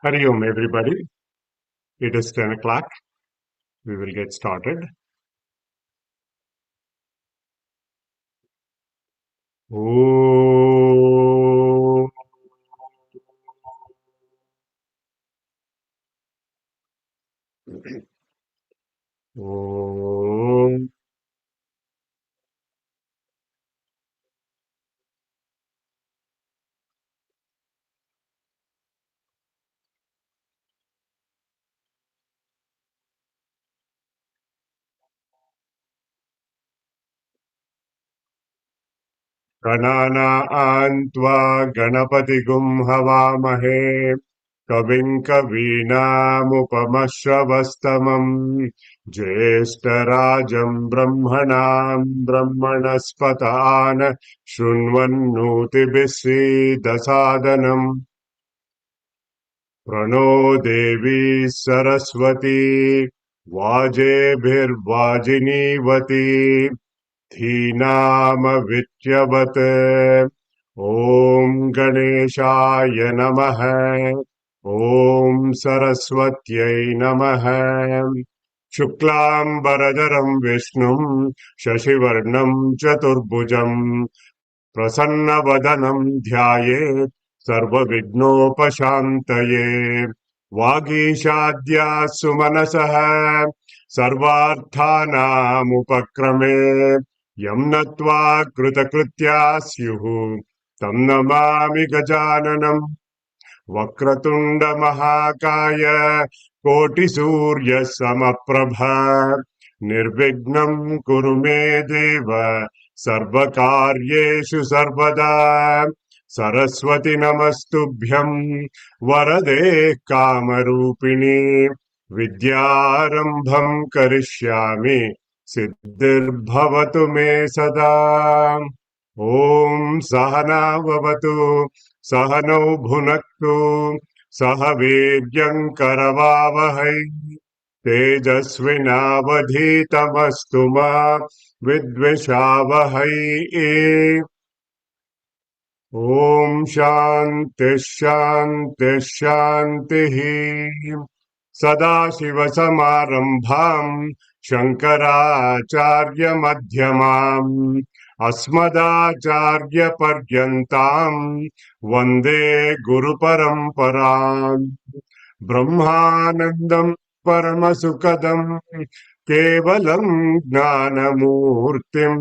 Hari Om, everybody. It is 10 o'clock. We will get started. Om. Om. Ganana Antva Ganapati-gum Havamahe Kavim Kavinamupamashravastamam Jyeshtarajam Brahmanam Brahmanaspatan Shunvannoti Dasadanam Prano Devi Saraswati Vajebhirvajinivati Dhinaamavityavate Om Ganeshaya Namaha Om Saraswatyai Namaha Shuklam Baradaram Vishnum Shashivarnam Chaturbhujam Prasanna Dhyayet Sarva Vignopashantaye Vagishadya Sumanasaha Sarvarthanam Upakrame Yam Natva Kritakritya Syuhu Tam Namami Gajananam Vakratunda Mahakaya Koti Surya Samaprabha Nirvignam Kurume Deva Sarvakaryeshu Sarvada Saraswati Namastubhyam Varade Kamarupini Vidyarambham Karishyami Siddhirbhavatu Me Sada Om Sahana Vavatu Sahano Bhunaktu Sahaviryam Karavavahai Tejasvinavadhitamastu ma Vidvishavahai Om Shanti Shanti Shanti Sadashiva Samarambham Shankaracharya Madhyamam Asmadacharya Paryantam Vande Guru Paramparam Brahmanandam Paramasukadam Kevalam Jnanamurtim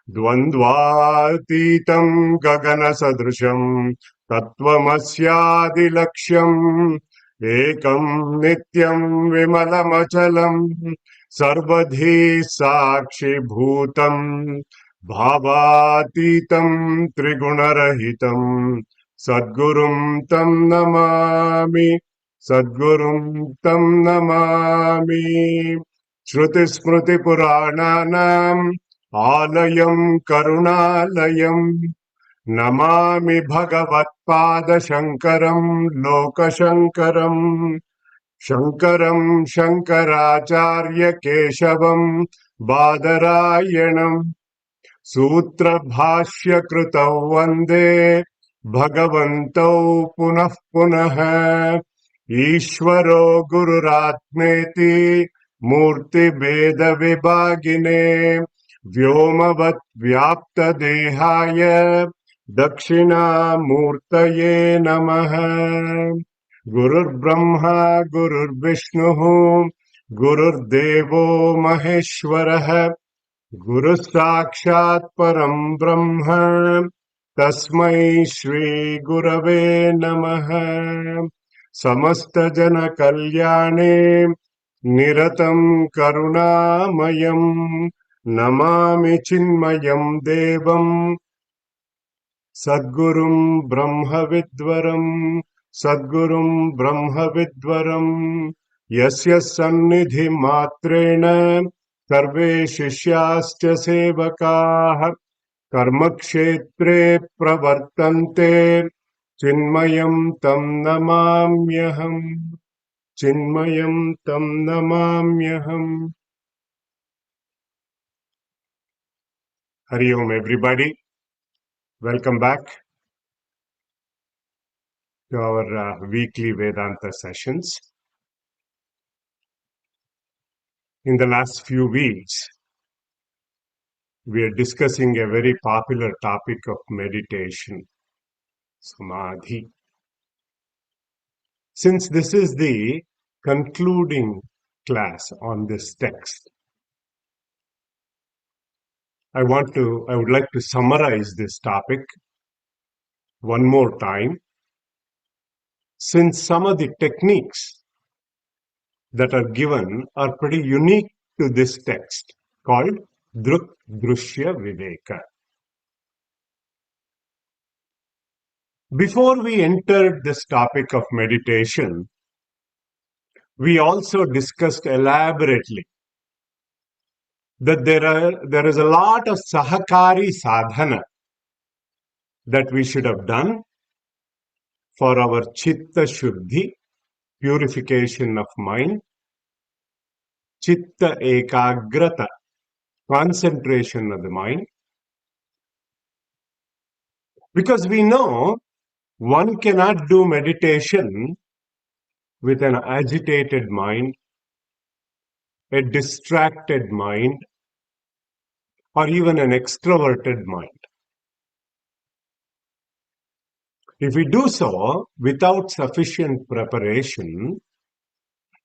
Dvandvatitam Gagana Sadrisham Tattvamasyadilaksham Ekam Nityam Vimalamachalam Sarvadhi Sakshi Bhutam Bhavatitam Trigunarahitam Sadgurum Tam Namami Sadgurum Tam Namami Shruti Smriti Purananam Alayam Karunalayam Namami Bhagavatpada Shankaram Lokashankaram Shankaram Shankaracharya Keshavam Badarayanam Sutra Bhashya Krutau Vande Bhagavantau Punah Punah Ishvaro Gururatmeti Murti Veda Vibhagine Vyomavat Vyapta Dehaya Dakshina Murtaye Namaha Gurur Brahma Gurur Vishnu Gurur Devo Maheshwaraha Guru Sakshat Param Brahma Tasmai Shri Gurave Namaha Samasta Jana Kalyane Niratam Karunamayam Namami Chinmayam Devam Sadgurum Brahmavidvaram Sadgurum Brahmavidvaram Yasya Sannidhi Matrena Sarve Shishyascha Sevakaah Karmakshetre Pravartante Chinmayam Tam Namamyaham Chinmayam Tam Namamyaham. Hari Om, everybody. Welcome back to our weekly Vedanta sessions. In the last few weeks, we are discussing a very popular topic of meditation, samadhi. Since this is the concluding class on this text, I would like to summarize this topic one more time, since some of the techniques that are given are pretty unique to this text called Drg Drshya Viveka. Before we entered this topic of meditation, we also discussed elaborately that there is a lot of sahakari sadhana that we should have done for our chitta shuddhi, purification of mind, chitta ekagrata, concentration of the mind, because we know one cannot do meditation with an agitated mind, a distracted mind, or even an extroverted mind. If we do so without sufficient preparation,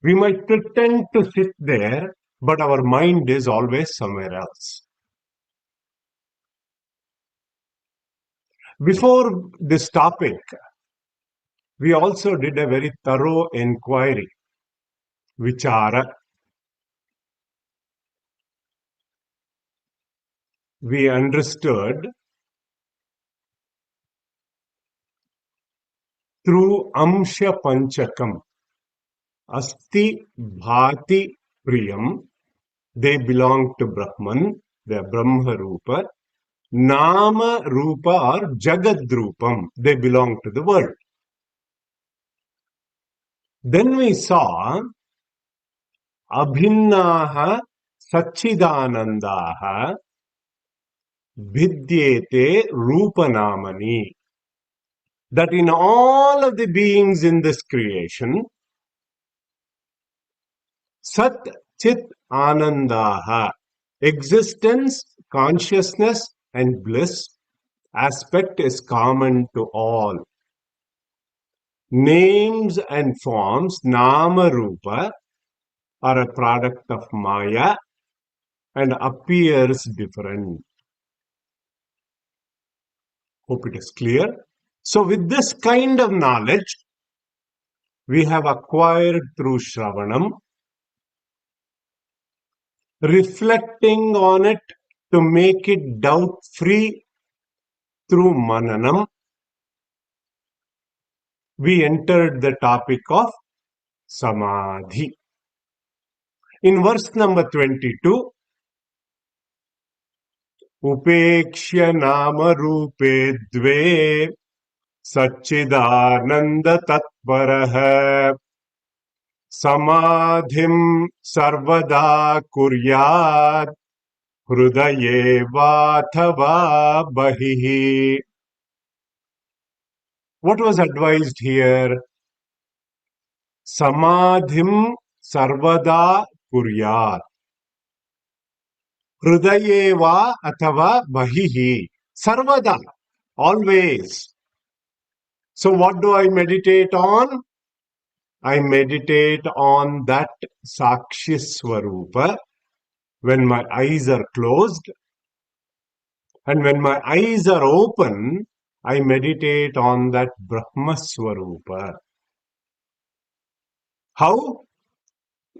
we might pretend to sit there, but our mind is always somewhere else. Before this topic, we also did a very thorough inquiry, vichara. We understood through Amsha Panchakam, Asti Bhati Priyam, they belong to Brahman, they are Brahma Rupa. Nama Rupa or Jagad Rupam, they belong to the world. Then we saw Abhinnaha Satchidanandaha Vidyete Rupanamani, that in all of the beings in this creation, Sat Chit Anandaha, existence, consciousness, and bliss aspect is common to all. Names and forms, Nama Rupa, are a product of Maya and appears different. Hope it is clear. So with this kind of knowledge, we have acquired through Shravanam, reflecting on it to make it doubt-free through Mananam, we entered the topic of samadhi. In verse number 22, Upekshya nama rupe dve Satchidananda tatparaha Samadhim sarvada kuryat Hrudaye vathava bahihi. What was advised here? Samadhim sarvada kuryat. Hrudaye va athava bahihi. Sarvada, always. So what do I meditate on? I meditate on that Sakshi Swarupa when my eyes are closed, and when my eyes are open, I meditate on that Brahma Swarupa. How?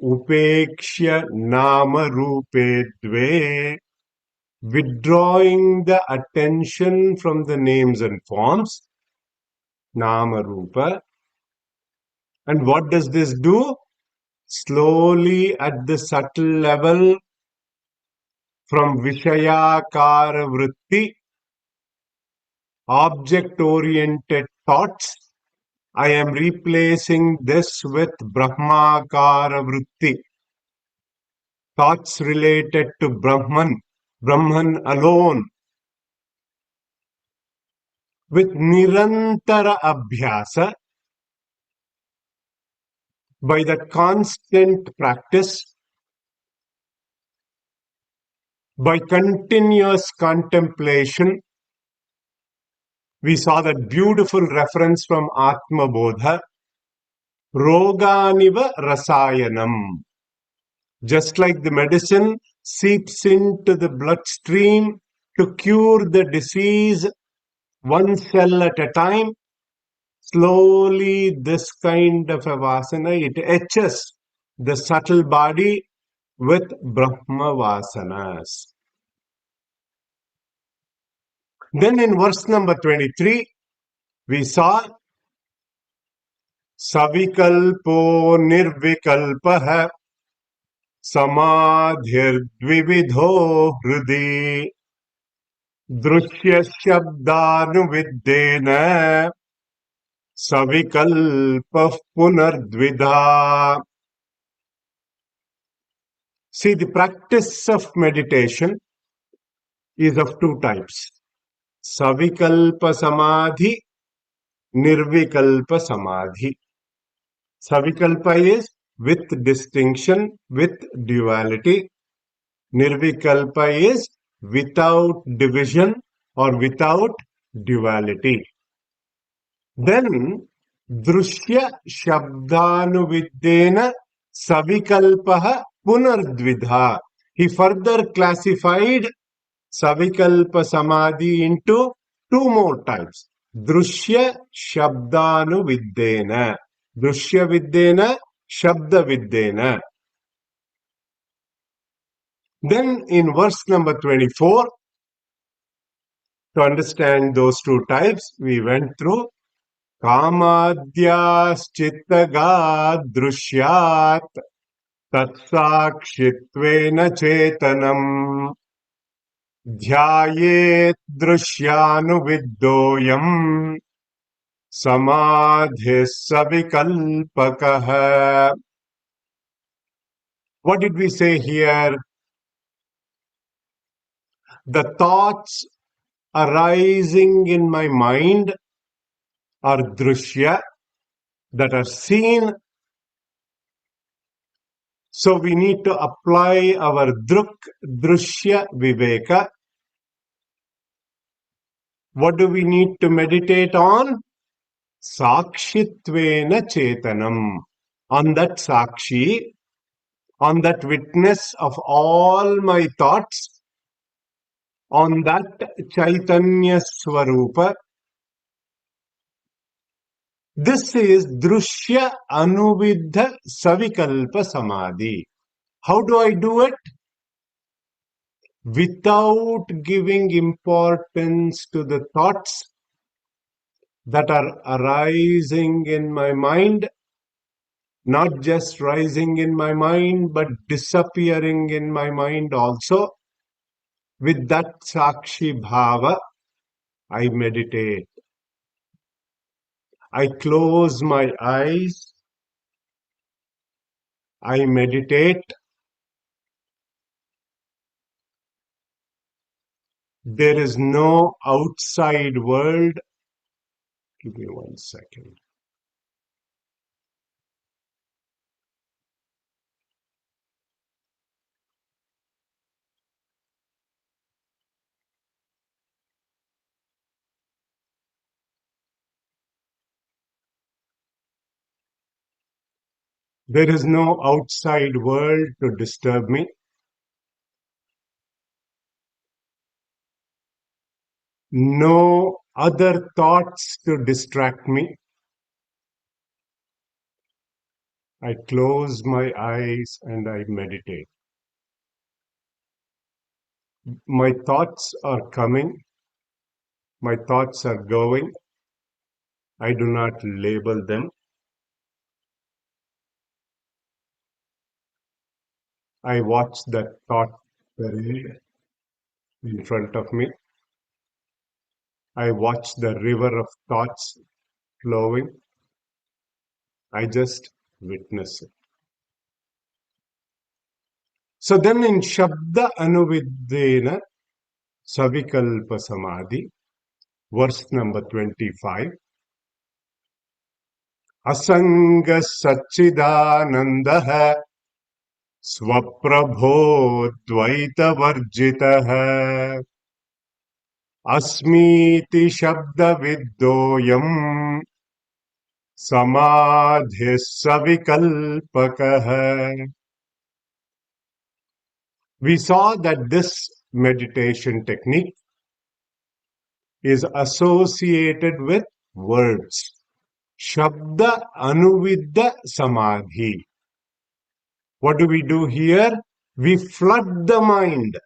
Upekshya Nama Rupe Dve withdrawing the attention from the names and forms, nama rupa. And what does this do? Slowly at the subtle level, from Vishayakara Vritti, object-oriented thoughts, I am replacing this with Brahmakara Vritti, thoughts related to Brahman alone, with Nirantara Abhyasa, by the constant practice, by continuous contemplation. We saw that beautiful reference from Atma Bodha, Roganiva Rasayanam. Just like the medicine seeps into the bloodstream to cure the disease one cell at a time, slowly this kind of a vasana, it etches the subtle body with Brahma Vasanas. Then in verse number 23, we saw Savikalpo Nirvikalpaha Samadhirdvividho Hridi Drshya Shabdanuviddena Savikalpah Punardvidha. See, the practice of meditation is of two types. Savikalpa Samadhi, Nirvikalpa Samadhi. Savikalpa is with distinction, with duality. Nirvikalpa is without division or without duality. Then Drshya Shabdanuviddena Savikalpaha Punardvidha. He further classified Savikalpa Samadhi into two more types. Drshya Shabdanuviddena. Drshya Viddena, Shabda Viddena. Then in verse number 24, to understand those two types, we went through Kamadhyaschittagad Drishyat Tatsakshittvena Chetanam Dhyayet Drishyanuviddoyam Samadhis Savikalpakah. What did we say here? The thoughts arising in my mind are drishya, that are seen. So we need to apply our Drg Drshya Viveka. What do we need to meditate on? Sakshitvena Chetanam. On that Sakshi, on that witness of all my thoughts, on that Chaitanya Swarupa. This is Drshya Anuviddha Savikalpa Samadhi. How do I do it? Without giving importance to the thoughts that are arising in my mind, not just rising in my mind, but disappearing in my mind also. With that Sakshi Bhava, I meditate. I close my eyes. I meditate. There is no outside world. Give me 1 second. There is no outside world to disturb me. No other thoughts to distract me. I close my eyes and I meditate. My thoughts are coming, my thoughts are going. I do not label them. I watch that thought parade in front of me. I watch the river of thoughts flowing. I just witness it. So then in Shabda Anuviddena Savikalpa Samadhi, verse number 25, Asanga Satchidanandaha Swaprabho Dvaita Varjitaha Asmiti Shabda Viddoyam Samadhi Savikalpakaha. We saw that this meditation technique is associated with words. Shabda Anuvidda Samadhi. What do we do here? We flood the mind.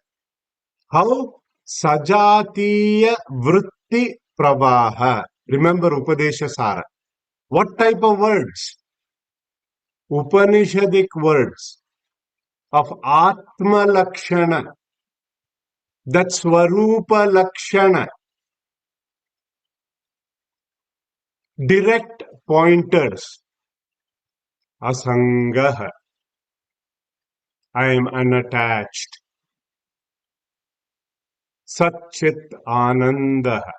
How? Sajatiya Vritti Pravaha. Remember Upadesha Sara. What type of words? Upanishadic words of Atma Lakshana. That Swarupa Lakshana. Direct pointers. Asangaha. I am unattached. Satchit Anandaha.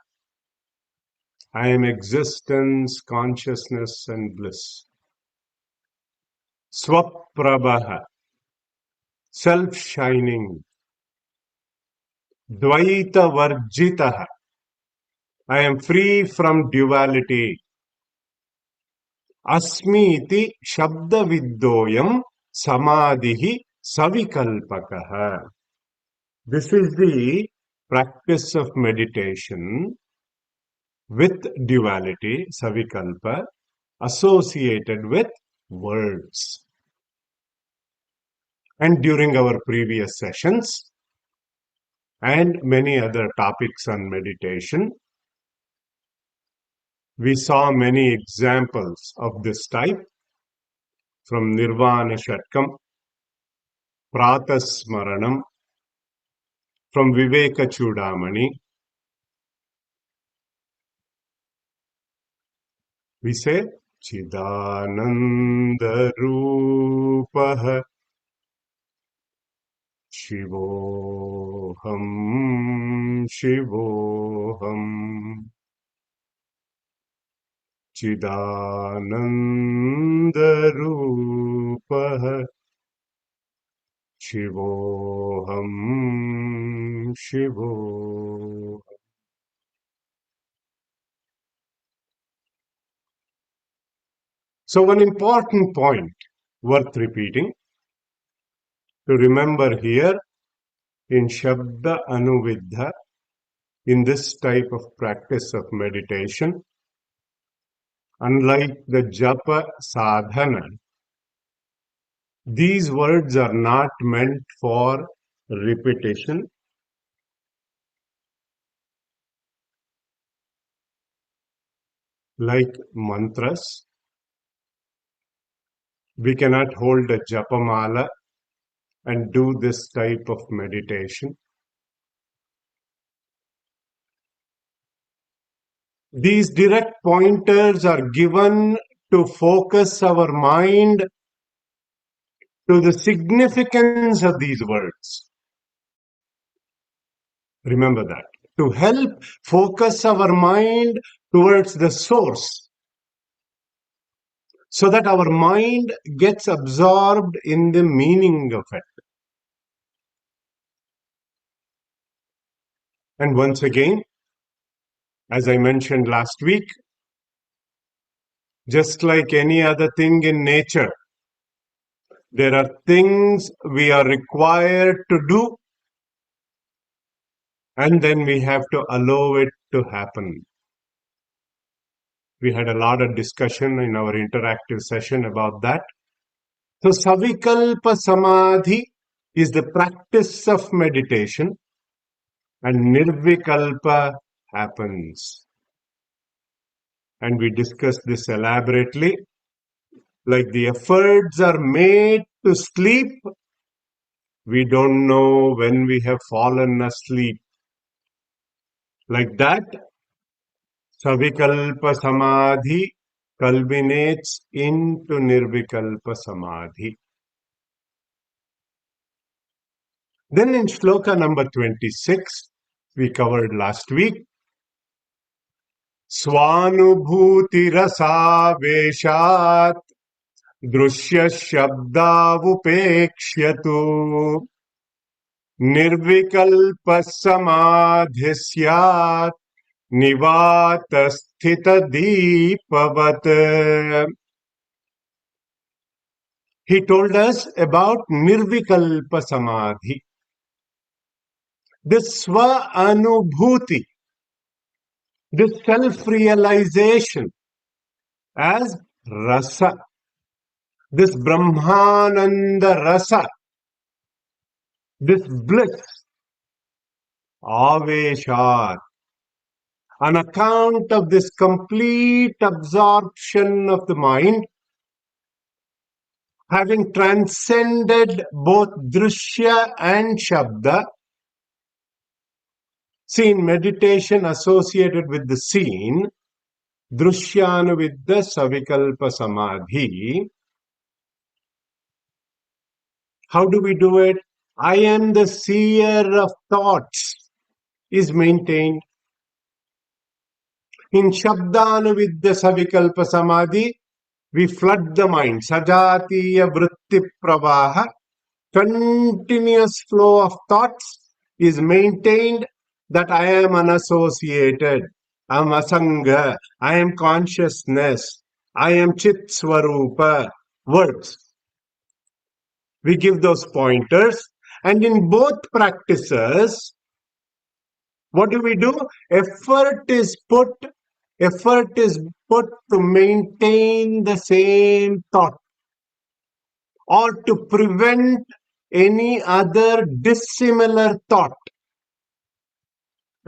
I am existence, consciousness, and bliss. Swaprabha. Self-shining. Dvaita Varjitaha. I am free from duality. Asmiti Shabda Viddoyam Samadhi Savikalpakaha. This is the practice of meditation with duality, Savikalpa, associated with words. And during our previous sessions and many other topics on meditation, we saw many examples of this type from Nirvana Shatkam, Pratasmaranam, from Viveka Chudamani. We say, Chidananda Rupaha Shivoham Shivoham Chidananda Rupaha Shivoham Shivoham. So one important point worth repeating to remember here in Shabda Anuviddha, in this type of practice of meditation, unlike the Japa Sadhana, these words are not meant for repetition. Like mantras, we cannot hold a Japamala and do this type of meditation. These direct pointers are given to focus our mind to the significance of these words. Remember that. To help focus our mind towards the source, so that our mind gets absorbed in the meaning of it. And once again, as I mentioned last week, just like any other thing in nature, there are things we are required to do, and then we have to allow it to happen. We had a lot of discussion in our interactive session about that. So, Savikalpa Samadhi is the practice of meditation and nirvikalpa happens. And we discussed this elaborately. Like the efforts are made to sleep, we don't know when we have fallen asleep. Like that, Savikalpa Samadhi culminates into Nirvikalpa Samadhi. Then in shloka number 26, we covered last week, Swanubhuti Rasa Veshat Drshya Shabda Vupekshatu Nirvikalpa Samadhisyat Nivata Sthita Deepavat. He told us about Nirvikalpa Samadhi. This Swa Anubhuti, this self-realization as Rasa, this Brahmananda Rasa, this bliss, Aveshat, on account of this complete absorption of the mind, having transcended both Drishya and Shabda. See, in meditation associated with the scene, Drushyanavidya Savikalpa Samadhi. How do we do it? I am the seer of thoughts is maintained. In Shabdanavidya Savikalpa Samadhi, we flood the mind. Sajatiya Vritti Pravaha, continuous flow of thoughts is maintained, that I am unassociated, I am asanga, I am consciousness, I am chit swarupa, words. We give those pointers, and in both practices, what do? Effort is put to maintain the same thought or to prevent any other dissimilar thought.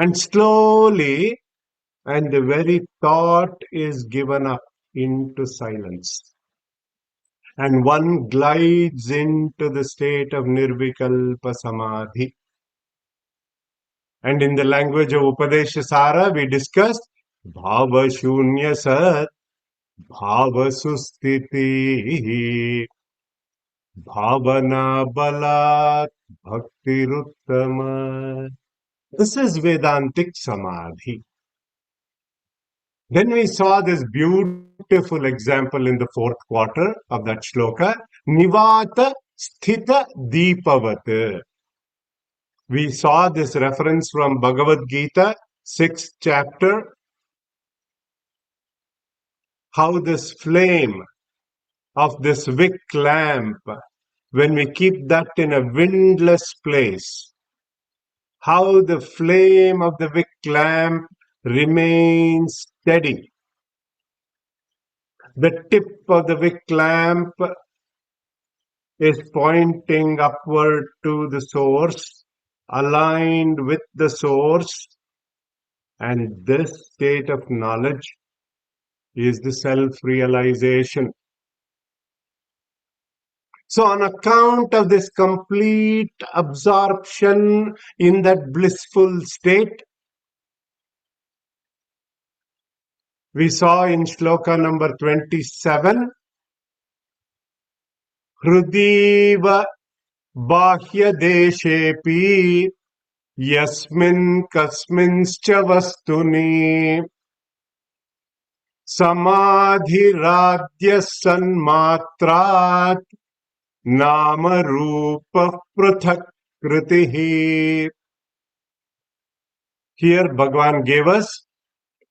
And slowly, and the very thought is given up into silence. And one glides into the state of Nirvikalpa Samadhi. And in the language of Upadeshasara, we discussed Bhava Shunya Sat, Bhava Sustiti, Bhavana Balat, Bhakti Ruttama. This is Vedantic Samadhi. Then we saw this beautiful example in the fourth quarter of that shloka, Nivata Sthita Deepavat. We saw this reference from Bhagavad Gita, 6th chapter, how this flame of this wick lamp, when we keep that in a windless place, how the flame of the wick lamp remains steady. The tip of the wick lamp is pointing upward to the source, aligned with the source, and this state of knowledge is the self-realization. So on account of this complete absorption in that blissful state, we saw in shloka number 27, Hrudiva Bahya Deshepi Yasmin Kasminscha Vastuni Samadhiradya Sanmatrat Nama Rupa Prathak Kritihi. Here Bhagavan gave us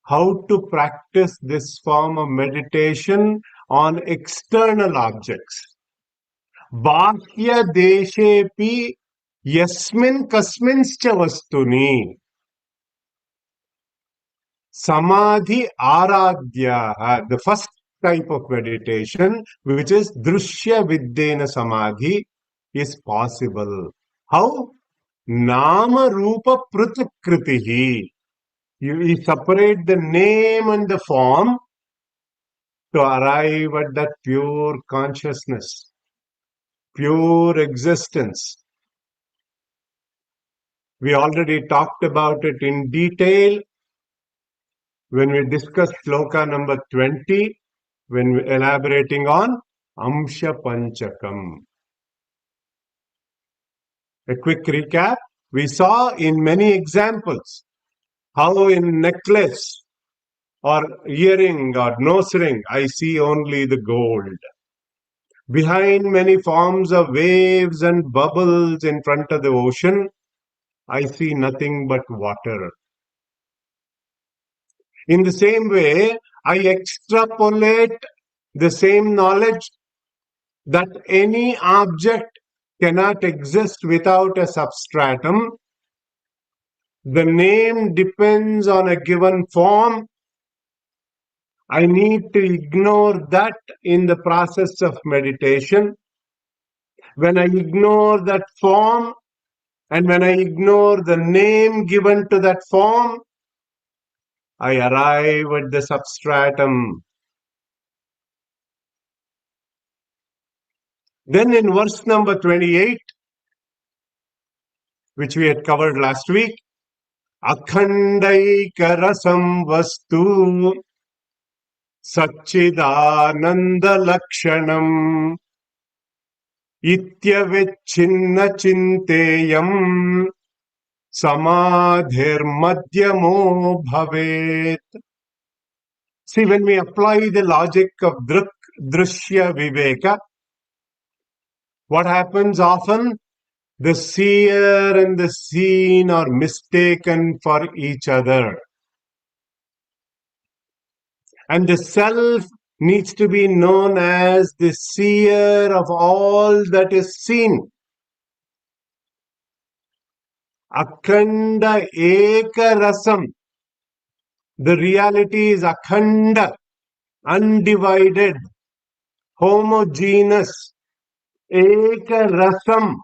how to practice this form of meditation on external objects. Bahya deshepi yasmin kasminscha vastuni. Samadhi aradhya, the first type of meditation, which is Drshya Viddena Samadhi, is possible. How? Nama Rupa Prithkritihi. You separate the name and the form to arrive at that pure consciousness, pure existence. We already talked about it in detail when we discussed shloka number 20, when we elaborating on Amsha Panchakam. A quick recap. We saw in many examples how in necklace or earring or nose ring, I see only the gold. Behind many forms of waves and bubbles in front of the ocean, I see nothing but water. In the same way, I extrapolate the same knowledge that any object cannot exist without a substratum. The name depends on a given form. I need to ignore that in the process of meditation. When I ignore that form and when I ignore the name given to that form, I arrive at the substratum. Then in verse number 28, which we had covered last week, Akhandaika rasam vastu Satchidananda lakshanam Ityavichinna chinteyam Samadhir madhyamo bhavet. See, when we apply the logic of Drg Drshya Viveka, what happens often? The seer and the seen are mistaken for each other. And the self needs to be known as the seer of all that is seen. Akhanda Eka Rasam. The reality is Akhanda, undivided, homogeneous, Eka Rasam.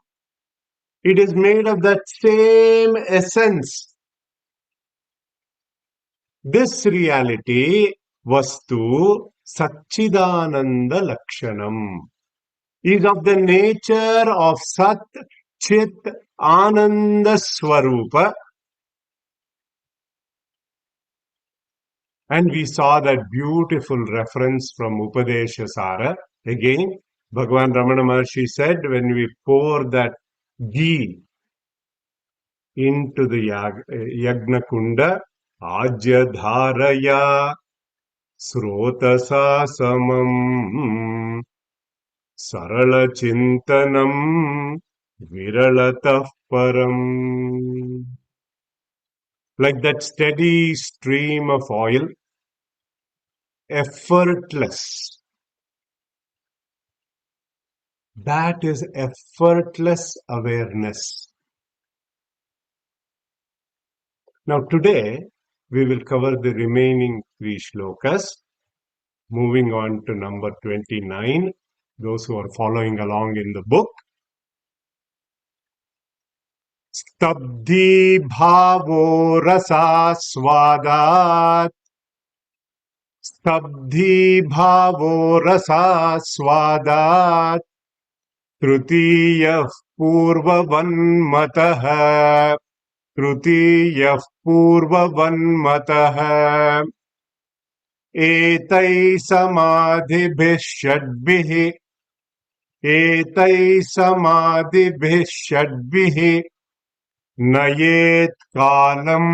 It is made of that same essence. This reality, Vastu Satchidananda Lakshanam, is of the nature of Sat Chit Ananda Swarupa. And we saw that beautiful reference from Upadesha Sara. Again, Bhagavan Ramana Maharshi said, when we pour that ghee into the Yagna Kunda, Ajya Dharaya Srotasa Samam Sarala Chintanam Viralatah Param. Like that steady stream of oil, effortless. That is effortless awareness. Now today, we will cover the remaining 3 shlokas, moving on to number 29, those who are following along in the book. Stabdhi bhavo rasa swadat Stabdhi bhavo rasa swadat Trutiyah purvavanmatah Trutiyah purvavanmatah Etay samadhibhih षड्भिः Etay samadhibhih षड्भिः Nayet kalam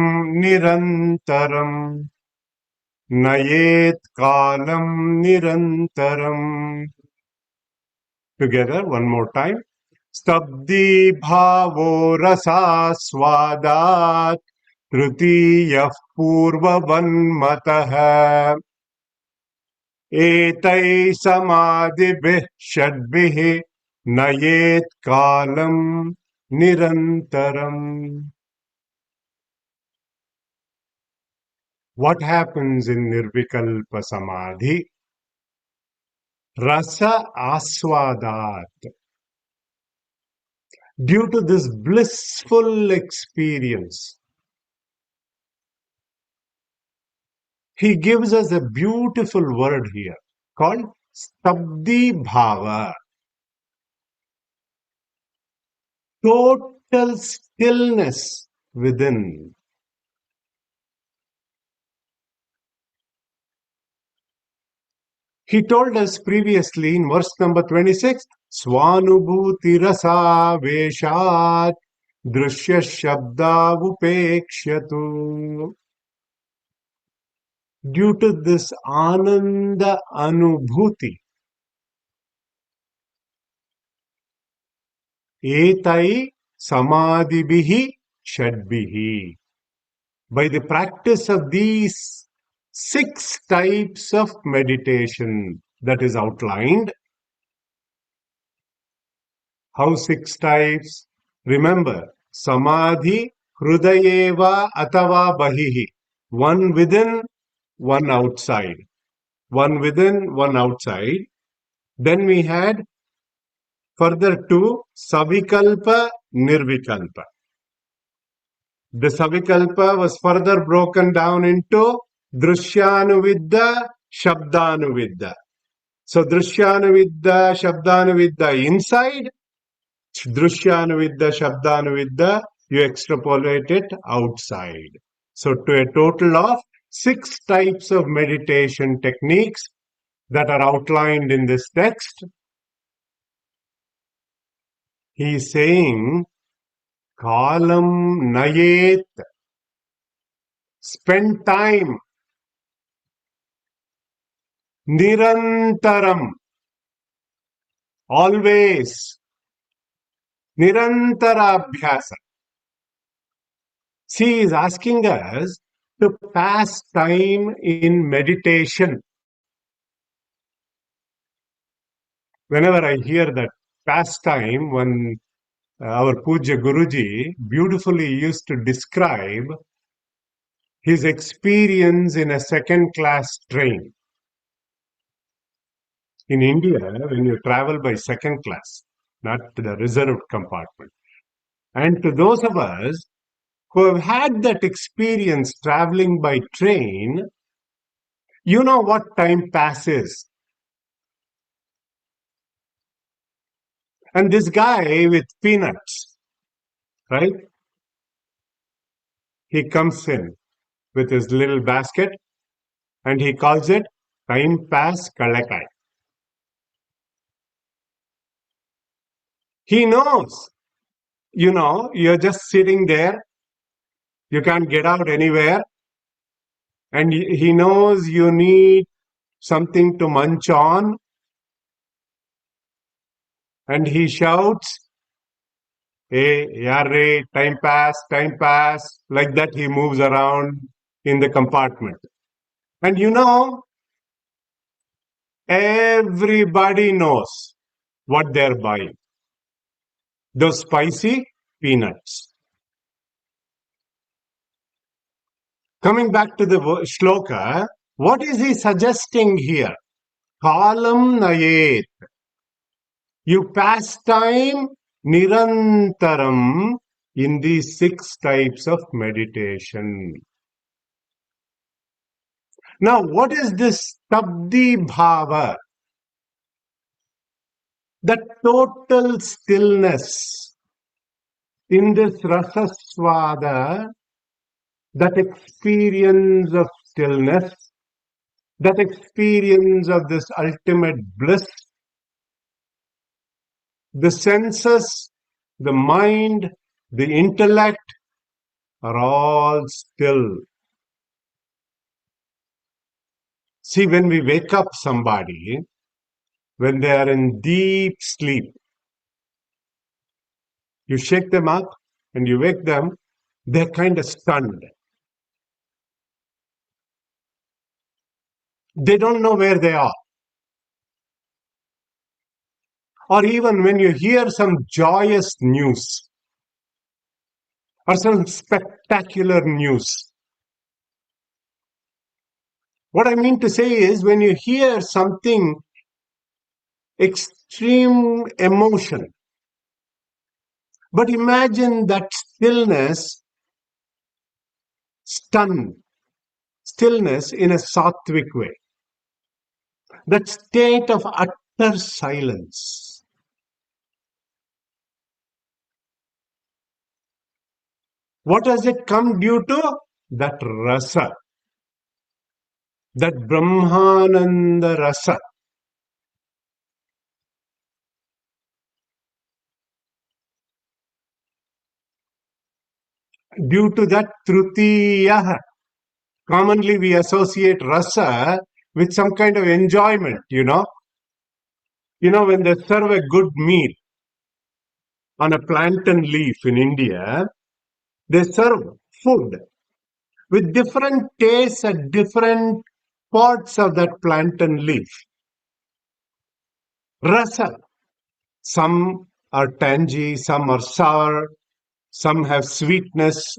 nirantaram Nayet kalam nirantaram. Together, one more time. Stabdi bhavo rasa swadat Trutiyah purvavanmatah Etay samadhibhih षड्भिः Nayet kalam nirantaram. What happens in Nirvikalpa Samadhi? Rasa aswadat. due to this blissful experience, he gives us a beautiful word here called Stabdi Bhava, total stillness within. He told us previously in verse number 26, Swanubhuti rasa veshat drishya shabda upekshatu. Due to this ananda anubhuti, etai samadhibihi shadbihi. By the practice of these 6 types of meditation that is outlined. How 6 types? Remember, samadhi hrudayeva atava bahihi. One within, one outside. One within, one outside. Then we had further 2, savikalpa, nirvikalpa. The savikalpa was further broken down into drishyanuvidya, shabdanuvidya. So drishyanuvidya, shabdanuvidya inside, drishyanuvidya, shabdanuvidya, you extrapolate it outside. So to a total of 6 types of meditation techniques that are outlined in this text. He is saying, Kalam nayet, spend time, nirantaram, always, nirantarabhyasa. See, he is asking us to pass time in meditation. Whenever I hear that pastime, when our Puja Guruji beautifully used to describe his experience in a second-class train. In India, when you travel by second class, not the reserved compartment. And to those of us who have had that experience traveling by train, you know what time passes. And this guy with peanuts, right? He comes in with his little basket and he calls it time pass kalakai. He knows, you're just sitting there. You can't get out anywhere. And he knows you need something to munch on. And he shouts, hey, yarre, time pass. Like that, he moves around in the compartment. And everybody knows what they're buying. Those spicy peanuts. Coming back to the shloka, what is he suggesting here? Kalam nayet. You pass time nirantaram in these 6 types of meditation. Now, what is this Stabdi Bhava? The total stillness in this rasaswada, that experience of stillness, that experience of this ultimate bliss, the senses, the mind, the intellect are all still. See, when we wake up somebody, when they are in deep sleep, you shake them up and you wake them, they're kind of stunned. They don't know where they are. Or even when you hear some joyous news or some spectacular news. What I mean to say is, when you hear something extreme emotion, But imagine that stillness, stillness in a sattvic way, that state of utter silence. What has it come due to? That rasa, that Brahmananda rasa. Due to that tritiya, commonly we associate rasa with some kind of enjoyment, when they serve a good meal on a plantain leaf in India, they serve food with different tastes at different parts of that plantain leaf. Rasa. Some are tangy, some are sour, some have sweetness.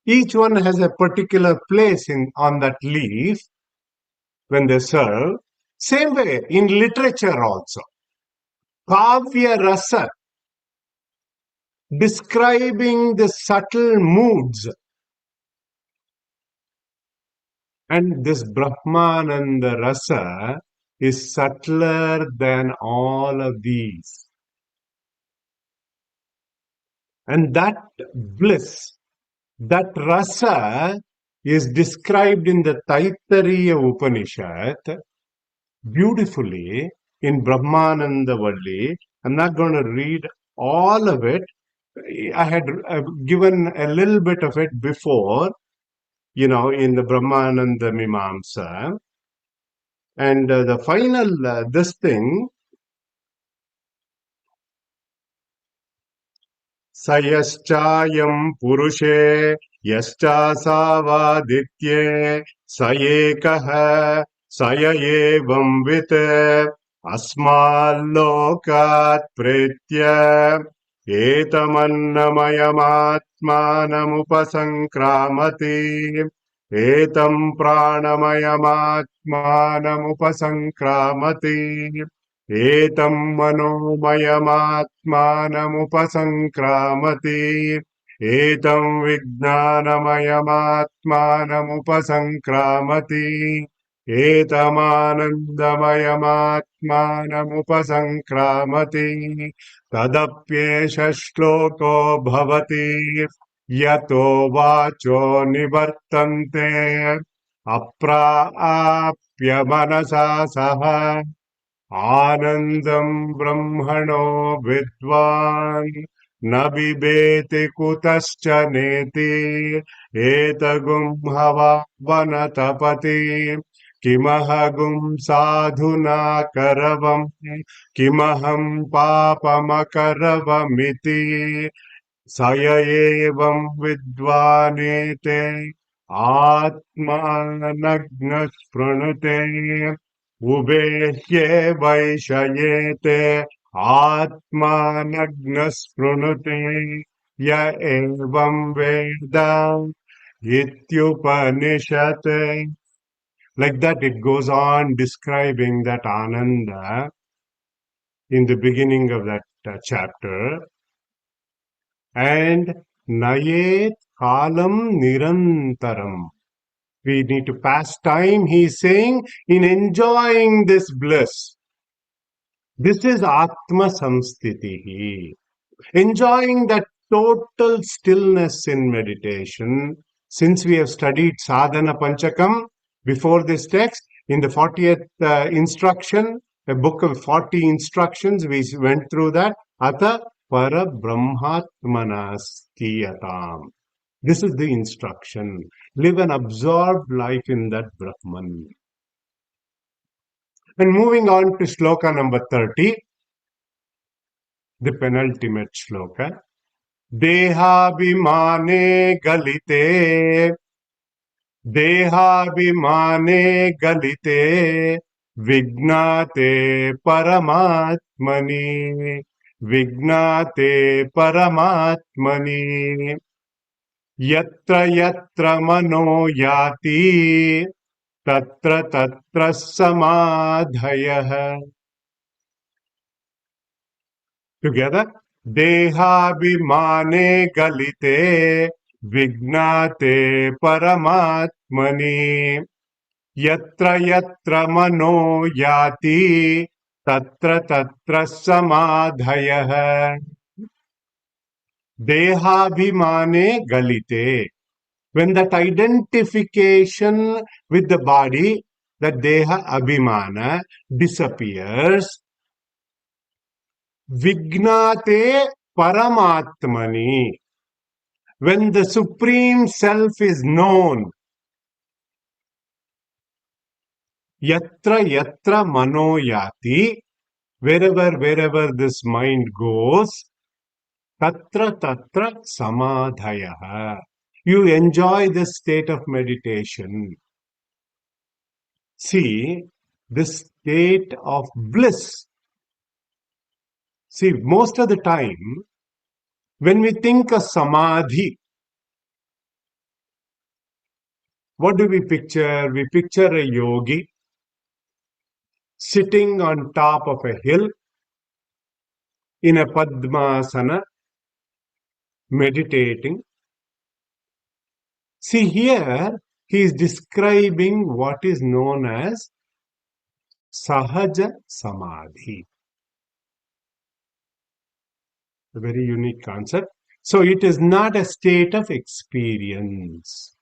Each one has a particular place on that leaf when they serve. Same way in literature also. Kavya rasa, describing the subtle moods. And this Brahmananda rasa is subtler than all of these. And that bliss, that rasa is described in the Taittiriya Upanishad beautifully in Brahmananda Valli. I'm not going to read all of it. I had given a little bit of it before, in the Brahmananda Mimamsa. And the final, this thing, Sayaschayam Purushe Yaschasavaditye Sayekaha Sayayevam Vite Asmalokat Pretya Etamannamayamaatmanamupasankramati Etam pranamayamatmanamupasankramati Etam manomayamatmanamupasankramati Etam vijnanamayamaatmanamupasankramati Etamānandamayamatmanamupasankramati Tadapyesha shloko bhavati Yato vacho nivartante Apraapya manasa saha Anandam Brahmano Vidwan Nabibeti Kutascha Neti Etagum Hava Vanatapati Kimahagum Sadhuna Karavam Kimaham Papamakaravam Sayayevam Vidvanete Atmanagna Spranute Ubehye Vaishayete Atmanagna Spranute Ya Evam Veda Ityupanishate. Like that, it goes on describing that Ananda in the beginning of that chapter. And Nayet Kalam Nirantaram. We need to pass time, he is saying, in enjoying this bliss. This is Atma Samstitihi. Enjoying that total stillness in meditation. Since we have studied Sadhana Panchakam before this text, in the 40th instruction, a book of 40 instructions, we went through that. Ata para brahmatmanaskiyatam. This is the instruction. Live an absorbed life in that Brahman. And moving on to shloka number 30, the penultimate shloka. Dehabhimane galite, Dehabhimane galite, Vignate paramatmani, Vignate paramatmani. Yatra yatra mano yati tatra tatra samadhayah. Together. Dehabhimane galite vignate paramatmani yatra yatra mano yati tatra tatra samadhayah. Dehabhimane galite. When that identification with the body, that deha abhimana, disappears, vignate paramatmani. When the Supreme Self is known, yatra yatra mano yati, wherever this mind goes, tatra tatra samadhayah. You enjoy this state of meditation. See, this state of bliss. See, most of the time, when we think of samadhi, what do we picture? We picture a yogi sitting on top of a hill in a padmasana, meditating. See, here he is describing what is known as Sahaja Samadhi. A very unique concept. So it is not a state of experience.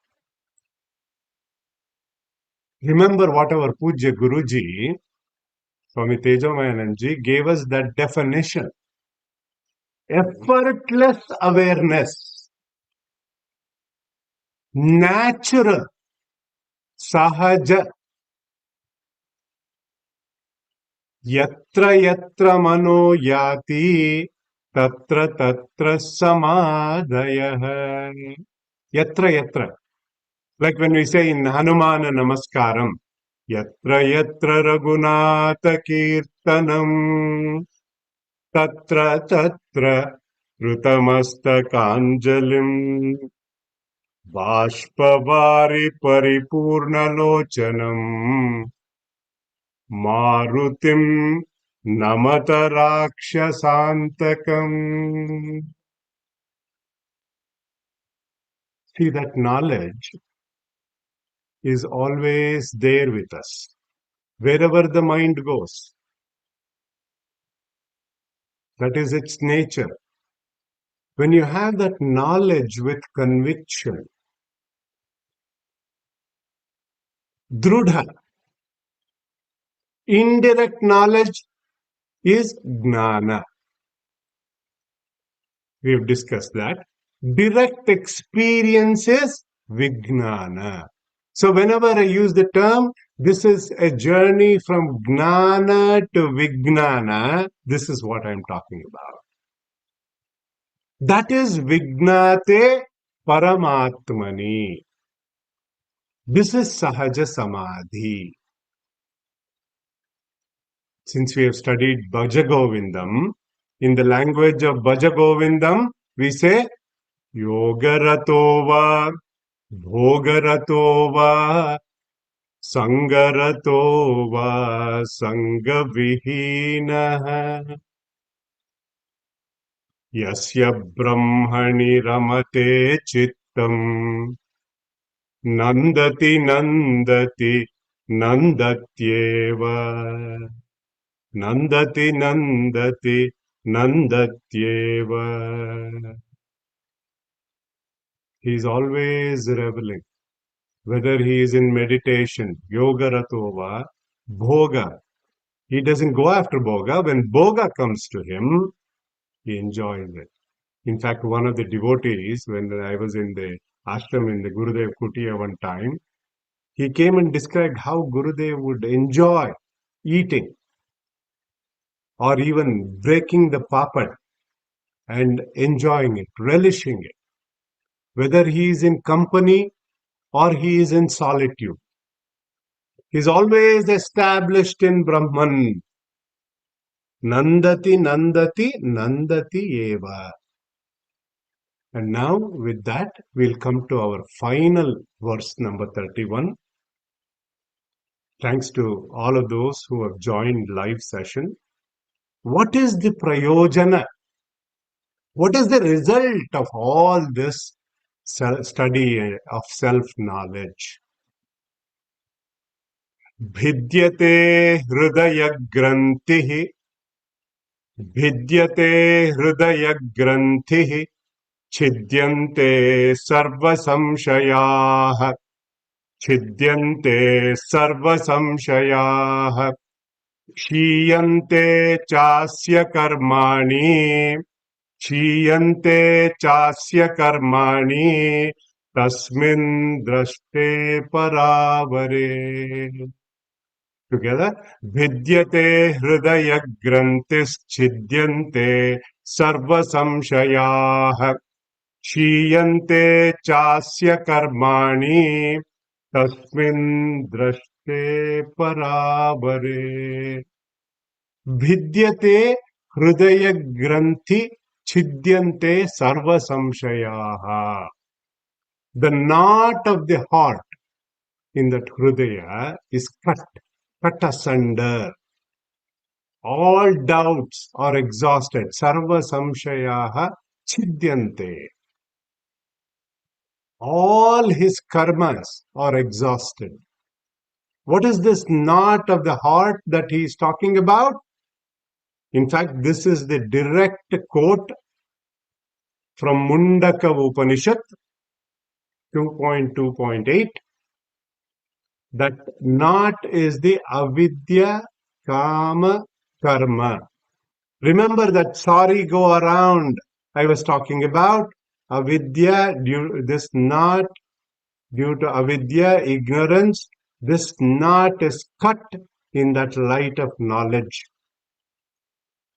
Remember what our Pujya Guruji, Swami Tejomayananji, gave us that definition. Effortless awareness, natural, sahaja, yatra yatra mano yati, tatra tatra samadhayah. Yatra yatra. Like when we say in Hanumana Namaskaram, yatra yatra raghunatha kirtanam, tatra tatra rutamastakāņjalim Bashpavari paripurnalocanam Marutim namata rakshasantakam. See, that knowledge is always there with us, wherever the mind goes. That is its nature. When you have that knowledge with conviction, drudha, indirect knowledge is gnana. We have discussed that. Direct experience is vijnana. So whenever I use the term, this is a journey from gnana to vijnana. This is what I'm talking about. That is vignate paramatmani. This is sahaja samadhi. Since we have studied Bhaja Govindam, in the language of Bhaja Govindam, we say Yogarato va, Bhogarato va, Sangarato va, Sangavihina. Yasya Brahmani Ramate Chittam, Nandati Nandati Nandatyeva. Nandati Nandati Nandatyeva. He is always reveling. Whether he is in meditation, yoga ratova, bhoga. He doesn't go after bhoga. When bhoga comes to him, he enjoys it. In fact, one of the devotees, when I was in the ashram in the Gurudev Kutiya one time, he came and described how Gurudev would enjoy eating or even breaking the papad and enjoying it, relishing it, whether he is in company or he is in solitude. He is always established in Brahman. Nandati, Nandati, Nandati eva. And now with that, we'll come to our final verse number 31. Thanks to all of those who have joined live session. What is the prayojana What is the result of all this study of self-knowledge? Bhidyate hridaya grantih, bhidyate hridaya grantih, छिद्यन्ते सर्वसंशयाः, छिद्यन्ते सर्वसंशयाः, क्षीयन्ते चास्य कर्माणि, क्षीयन्ते चास्य कर्माणि, तस्मिन् दृष्टे परावरे. Together, भिद्यते हृदय ग्रन्थिश्छिद्यन्ते सर्वसंशयाः, क्षीयन्ते चास्य कर्माणि, तस्मिन् दृष्टे परावरे. भिद्यते हृदय ग्रंथि छिद्यन्ते सर्व संशयाः. The knot of the heart in that hridaya is cut asunder. All doubts are exhausted. Sarva samshayaha chidyante. All his karmas are exhausted. What is this knot of the heart that he is talking about? In fact, this is the direct quote from Mundaka Upanishad 2.2.8. That knot is the avidya kama karma. Remember that sorry go around I was talking about? Avidya, this knot, due to avidya, ignorance, this knot is cut in that light of knowledge.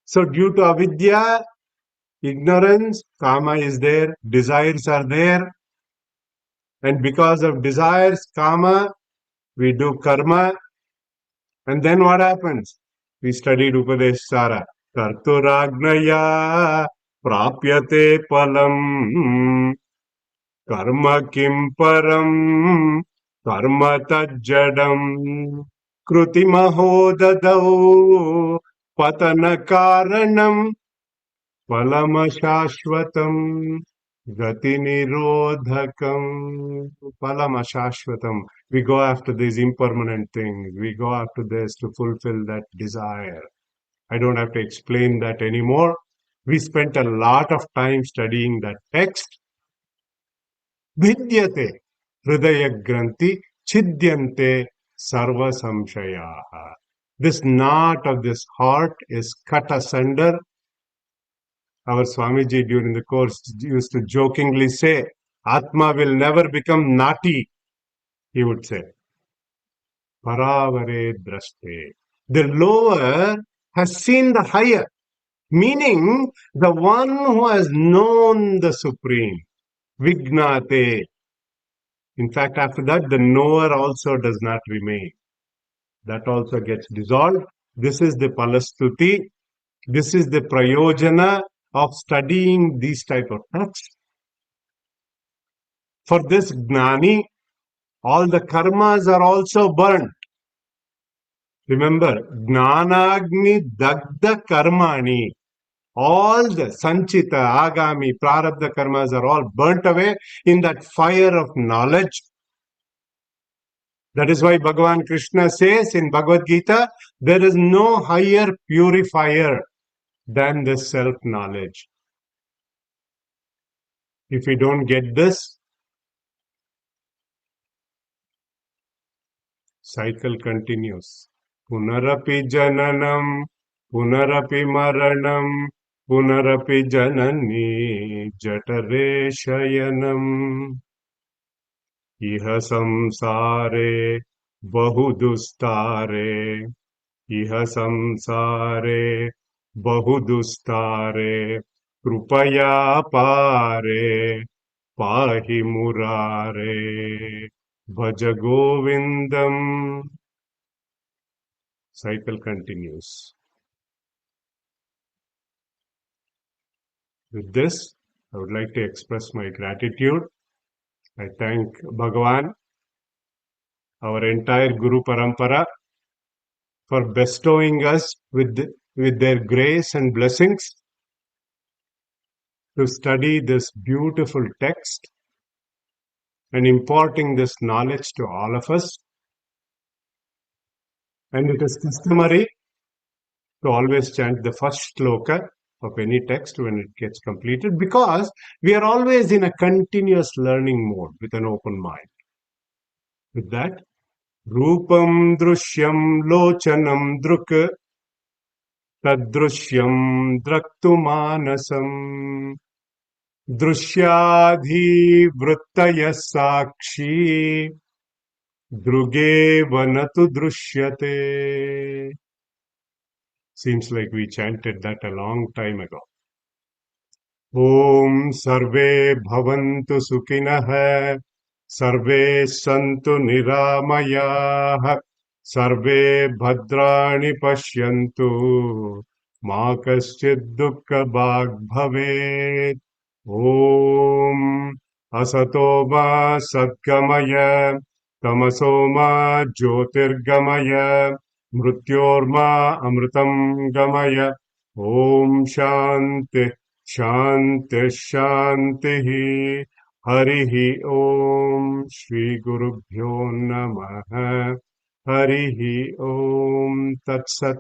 So due to avidya, ignorance, kama is there, desires are there, and because of desires, kama, we do karma, and then what happens? We studied Upadesh Sara. Karturagnaya prapyate palam karma kim param karma tajjadam kruti mahodadau patana karanam palama shashvatam gati nirodhakam palama shashvatam. We go after these impermanent things. We go after this to fulfill that desire. I don't have to explain that anymore. We spent a lot of time studying that text. Vidyate hridaya granthi chidyante sarva samshayaha. This knot of this heart is cut asunder. Our Swamiji during the course used to jokingly say, Atma will never become naughty, he would say. Paravare drashte. The lower has seen the higher, meaning the one who has known the Supreme. Vignate. In fact, after that, the knower also does not remain. That also gets dissolved. This is the palastuti. This is the prayojana of studying these type of texts. For this gnani, all the karmas are also burnt. Remember, gnanagni dagda karmani. All the sanchita, agami, prarabdha karmas are all burnt away in that fire of knowledge. That is why Bhagavan Krishna says in Bhagavad Gita, there is no higher purifier than this self-knowledge. If we don't get this, cycle continues. Punarapi jananam, punarapi maranam, punarapi janani, jatare shayanam. Iha samsare, bahudustare, iha samsare, bahudustare, krupaya pare, pahi murare, bhaja govindam. Cycle continues. With this, I would like to express my gratitude. I thank Bhagavan, our entire Guru Parampara, for bestowing us with their grace and blessings. to study this beautiful text and imparting this knowledge to all of us. And it is customary to always chant the first shloka of any text when it gets completed, because we are always in a continuous learning mode with an open mind. With that, Rupam Drishyam Lochanam Druk Tadrishyam Draktumanasam Drishyadhi Vrittaya Sakshi Druge Vanatu Drishyate. Seems like we chanted that a long time ago. Om Sarve Bhavantu Sukhinah Sarve Santu Niramayah Sarve Bhadrani Pashyantu Ma Kaschid Dukkha Bhag Bhavet. Om Asatoma Sadgamaya Tamasoma Jyotirgamaya Mrityorma Amritam Gamaya. Om Shanti Shanti Shanti. Harihi Om Shri Gurubhyo Namaha. Harihi Om Tat Sat.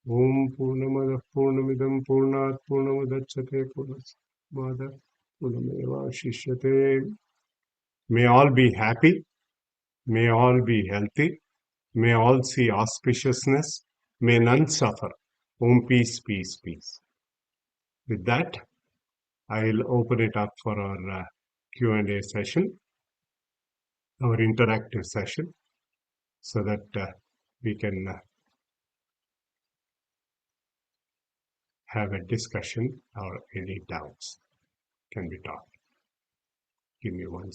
Om Purnamada Purnamidam Purnat Purnamudachyate Purnamada Purnameva Shishyate. May all be happy. May all be healthy. May all see auspiciousness. May none suffer. Om peace, peace, peace. With that, I'll open it up for our Q&A session, our interactive session, so that we can have a discussion or any doubts can be taught. Give me one